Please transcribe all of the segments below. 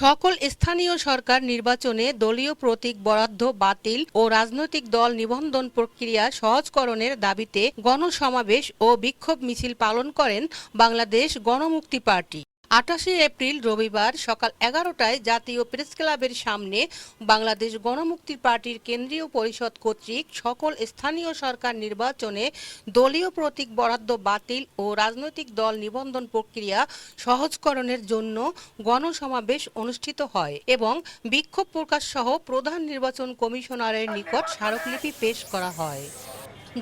সকল স্থানীয় সরকার নির্বাচনে দলীয় প্রতীক বরাদ্দ বাতিল ও রাজনৈতিক দল নিবন্ধন প্রক্রিয়া সহজকরণের দাবিতে গণসমাবেশ ও বিক্ষোভ মিছিল পালন করেন বাংলাদেশ গণমুক্তি পার্টি। 28 এপ্রিল রবিবার সকাল 11টায় জাতীয় প্রেসক্লাবের সামনে বাংলাদেশ গণমুক্তি পার্টির কেন্দ্রীয় পরিষদ কর্তৃক সকল স্থানীয় সরকার নির্বাচনে দলীয় প্রতীক বরাদ্দ বাতিল ও রাজনৈতিক দল নিবন্ধন প্রক্রিয়া সহজকরণের জন্য গণসমাবেশ অনুষ্ঠিত হয় এবং বিক্ষোভ প্রকাশ সহ প্রধান নির্বাচন কমিশনারের নিকট স্মারকলিপি পেশ করা হয়।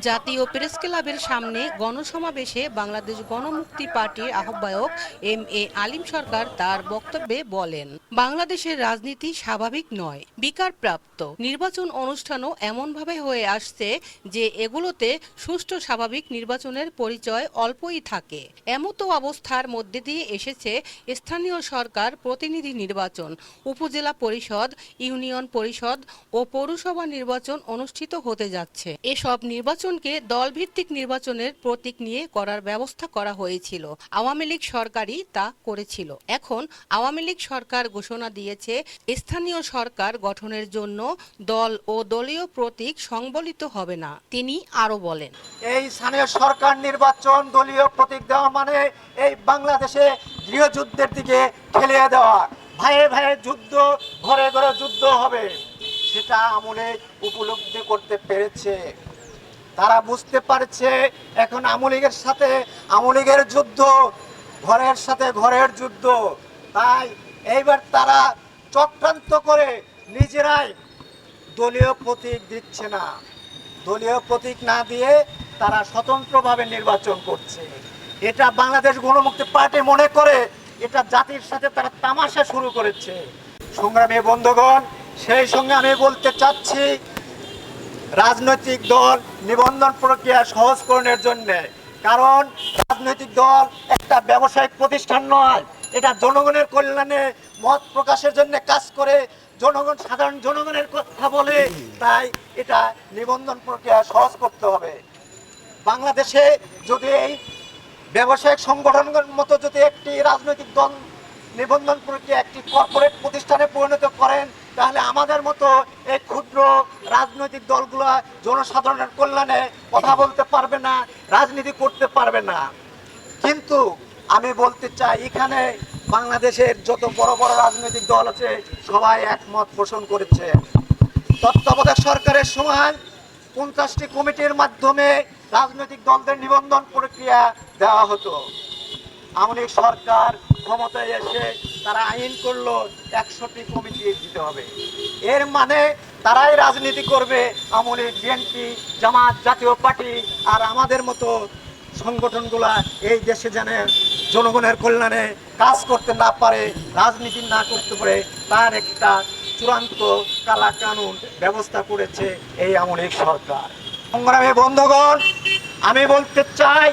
জাতীয় প্রেসক্লাবের সামনে গণসমাবেশে বাংলাদেশ গণমুক্তি পার্টির আহ্বায়ক এম.এ. আলীম সরকার তার বক্তব্যে বলেন, বাংলাদেশের রাজনীতি স্বাভাবিক নয়, বিকারপ্রাপ্ত। নির্বাচন অনুষ্ঠানও এমনভাবে হয়ে আসছে যে এগুলোতে সুষ্ঠু স্বাভাবিক নির্বাচনের পরিচয় অল্পই থাকে। এমতো অবস্থার মধ্যে দিয়ে এসেছে স্থানীয় সরকার প্রতিনিধি নির্বাচন, উপজেলা পরিষদ, ইউনিয়ন পরিষদ ও পৌরসভা নির্বাচন অনুষ্ঠিত হতে যাচ্ছে। এসব নির্বাচনকে দলভিত্তিক নির্বাচনের প্রতীক নিয়ে করার ব্যবস্থা করা হয়েছিল। আওয়ামী লীগ সরকারই তা করেছিল। এখন আওয়ামী লীগ সরকার ঘোষণা দিয়েছে স্থানীয় সরকার গঠনের জন্য দল ও দলীয় প্রতীক সংবলিত হবে না। তিনি আরো বলেন, এই স্থানীয় সরকার নির্বাচন দলীয় প্রতীক দেওয়া মানে এই বাংলাদেশে গৃহযুদ্ধের দিকে ঠেলে দেওয়া। ভাইয়ে ভাইয়ে যুদ্ধ, ঘরে ঘরে যুদ্ধ হবে, সেটা আমলে উপলব্ধি করতে পেরেছে। তারা বুঝতে পারছে এখন আওয়ামী লীগের সাথে আওয়ামী লীগের যুদ্ধ, ঘরের সাথে ঘরের যুদ্ধ। তাই এইবার তারা চক্রান্ত করে নিজেরাই দলীয় প্রতীক দিচ্ছে না। দলীয় প্রতীক না দিয়ে তারা স্বতন্ত্রভাবে নির্বাচন করছে। এটা বাংলাদেশ গণমুক্তি পার্টি মনে করে এটা জাতির সাথে তারা তামাশা শুরু করেছে। সংগ্রামী বন্ধুগণ, সেই সঙ্গে আমি বলতে চাচ্ছি, রাজনৈতিক দল নিবন্ধন প্রক্রিয়া সহজকরণের জন্য, কারণ রাজনৈতিক দল একটা ব্যবসায়িক প্রতিষ্ঠান নয়, এটা জনগণের কল্যাণে মত প্রকাশের জন্য কাজ করে, সাধারণ জনগণের কথা বলে। তাই এটা নিবন্ধন প্রক্রিয়া সহজ করতে হবে। বাংলাদেশে যদি এই ব্যবসায়িক সংগঠনের মতো যদি একটি রাজনৈতিক দল নিবন্ধন প্রক্রিয়া একটি কর্পোরেট প্রতিষ্ঠানে পরিণত করেন, তাহলে আমাদের মতো এই ক্ষুদ্র রাজনৈতিক দলগুলো জনসাধারণের কল্যাণে কথা বলতে পারবে না, রাজনীতি করতে পারবে না। কিন্তু আমি বলতে চাই, এখানে বাংলাদেশের যত বড় বড় রাজনৈতিক দল আছে সবাই একমত পোষণ করেছে। তত্ত্বাবধায়ক সরকারের সময় 50টি কমিটির মাধ্যমে রাজনৈতিক দলদের নিবন্ধন প্রক্রিয়া দেওয়া হতো। আওয়ামী লীগ সরকার ক্ষমতায় এসে তারা আইন করলো 100টি কমিটি দিতে হবে। এর মানে তারাই রাজনীতি করবে, আওয়ামী লীগ, বিএনপি, জামাত, জাতীয় পার্টি আর আমাদের মতো সংগঠনগুলা এই দেশে যেন জনগণের কল্যাণে কাজ করতে না পারে, রাজনীতি না করতে পারে, তার একটা চূড়ান্ত কালা কানুন ব্যবস্থা করেছে এই আওয়ামী লীগ সরকার। সংগ্রামী বন্ধুগণ, আমি বলতে চাই,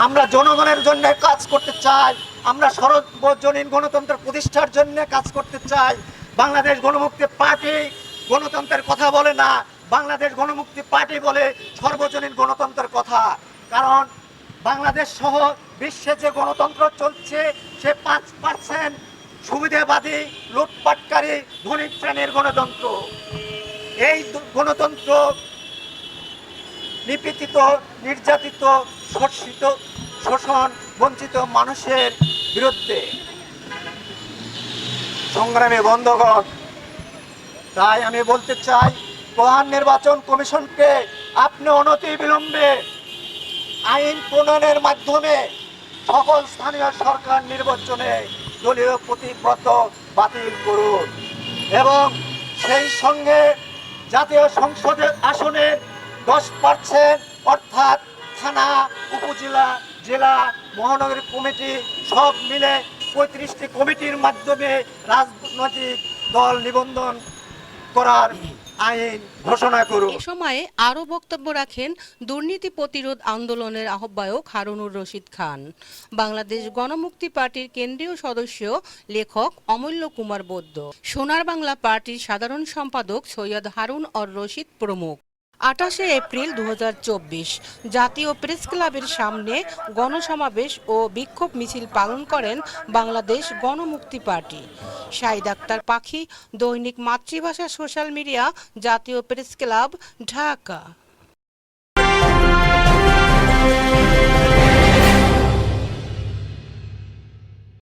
আমরা জনগণের জন্য কাজ করতে চাই, আমরা সর্বজনীন গণতন্ত্র প্রতিষ্ঠার জন্য কাজ করতে চাই। বাংলাদেশ গণমুক্তি পার্টি গণতন্ত্রের কথা বলে না, বাংলাদেশ গণমুক্তি পার্টি বলে সর্বজনীন গণতন্ত্রের কথা। কারণ বাংলাদেশ সহ বিশ্বে যে গণতন্ত্র চলছে সে 5% সুবিধাবাদী, লুটপাটকারী, ধনী শ্রেণীর গণতন্ত্র। এই গণতন্ত্র নিপীড়িত, নির্যাতিত, শোষিত, শোষণ, বঞ্চিত মানুষের বিরুদ্ধে। সংগ্রামী বন্ধুগণ, তাই আমি বলতে চাই, প্রধান নির্বাচন কমিশনকে আপনি অনতি বিলম্বে আইন প্রণয়নের মাধ্যমে সকল স্থানীয় সরকার নির্বাচনে দলীয় প্রতীকপত্র বাতিল করুন এবং সেই সঙ্গে জাতীয় সংসদের আসনের 10% অর্থাৎ থানা, উপজেলা, জেলা, মহানগর কমিটি সব মিলে 35টি কমিটির মাধ্যমে রাজনৈতিক দল নিবন্ধন করার আইন ঘোষণা করুন। এ সময়ে আরো বক্তব্য রাখেন দুর্নীতি প্রতিরোধ আন্দোলনের আহ্বায়ক হারুনুর রশিদ খান, বাংলাদেশ গণমুক্তি পার্টির কেন্দ্রীয় সদস্য লেখক অমূল্য কুমার বৈদ্য, সোনার বাংলা পার্টির সাধারণ সম্পাদক সৈয়দ হারুন অর রশিদ প্রমুখ। 28 এপ্রিল 2024 জাতীয় প্রেস ক্লাবের সামনে গণসমাবেশ ও বিক্ষোভ মিছিল পালন করেন বাংলাদেশ গণমুক্তি পার্টি। শাহিদ আক্তার পাখি, দৈনিক মাতৃভাষা সোশ্যাল মিডিয়া, জাতীয় প্রেস ক্লাব, ঢাকা।